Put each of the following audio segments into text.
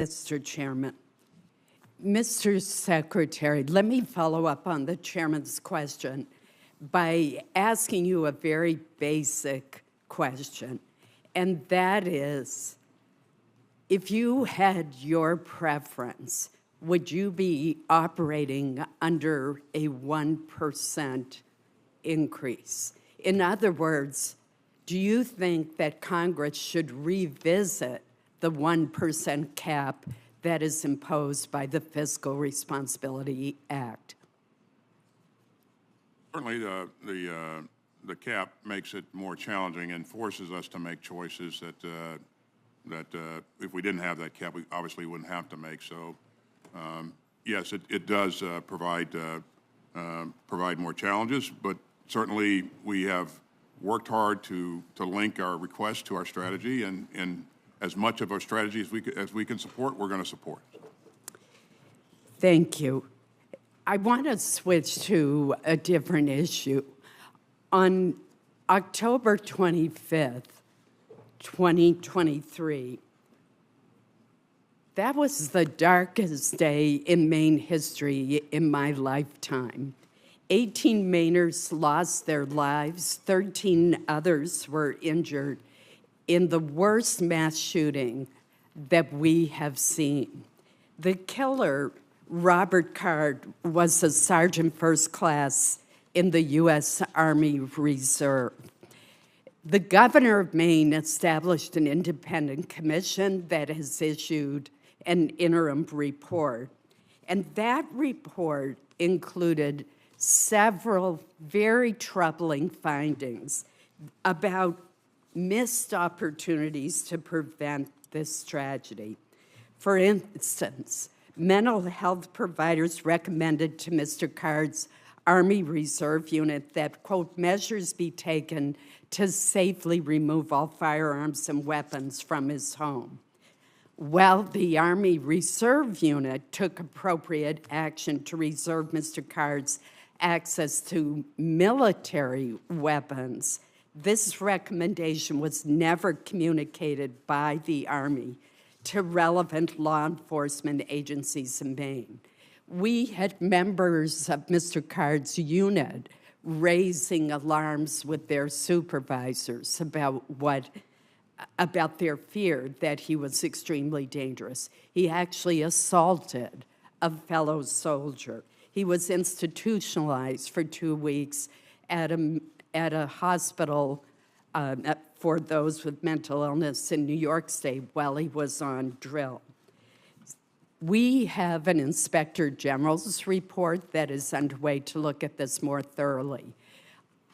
Mr. Chairman. Mr. Secretary, let me follow up on the chairman's question by asking you a very basic question, and that is, if you had your preference, would you be operating under a 1% increase? In other words, do you think that Congress should revisit the 1% cap that is imposed by the Fiscal Responsibility Act? Certainly, the cap makes it more challenging and forces us to make choices that if we didn't have that cap, we obviously wouldn't have to make. So, yes, it does provide more challenges, but certainly we have worked hard to link our request to our strategy, and as much of our strategy as we can support, we're going to support. Thank you. I want to switch to a different issue. On October 25th, 2023, that was the darkest day in Maine history in my lifetime. 18 Mainers lost their lives, 13 others were injured in the worst mass shooting that we have seen. The killer, Robert Card, was a sergeant first class in the U.S. Army Reserve. The governor of Maine established an independent commission that has issued an interim report. And that report included several very troubling findings about missed opportunities to prevent this tragedy. For instance, mental health providers recommended to Mr. Card's Army Reserve unit that, quote, measures be taken to safely remove all firearms and weapons from his home. Well, the Army Reserve unit took appropriate action to reserve Mr. Card's access to military weapons. This recommendation was never communicated by the Army to relevant law enforcement agencies in Maine. We had members of Mr. Card's unit raising alarms with their supervisors about their fear that he was extremely dangerous. He actually assaulted a fellow soldier. He was institutionalized for 2 weeks at a hospital for those with mental illness in New York State while he was on drill. We have an Inspector General's report that is underway to look at this more thoroughly.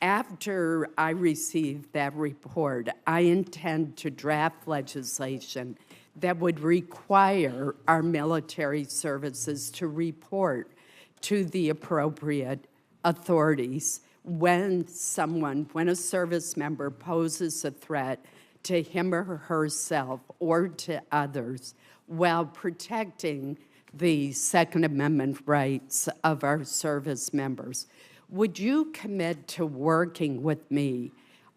After I receive that report, I intend to draft legislation that would require our military services to report to the appropriate authorities when a service member poses a threat to him or herself or to others while protecting the Second Amendment rights of our service members. Would you commit to working with me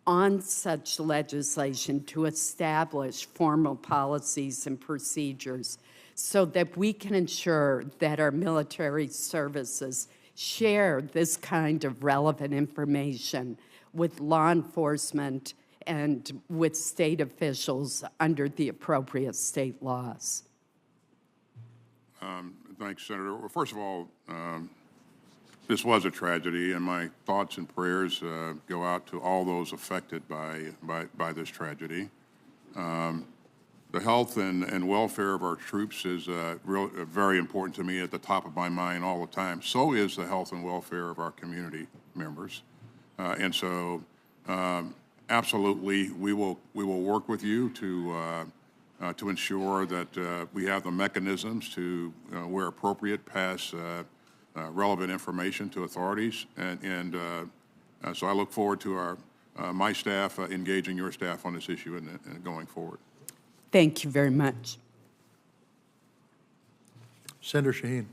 on such legislation to establish formal policies and procedures so that we can ensure that our military services share this kind of relevant information with law enforcement and with state officials under the appropriate state laws? Thanks, Senator. Well, first of all, this was a tragedy, and my thoughts and prayers go out to all those affected by this tragedy. The health and welfare of our troops is very important to me, at the top of my mind all the time. So is the health and welfare of our community members. And so absolutely, we will work with you to ensure that we have the mechanisms to, where appropriate, pass relevant information to authorities. And so I look forward to my staff engaging your staff on this issue and going forward. Thank you very much. Senator Shaheen.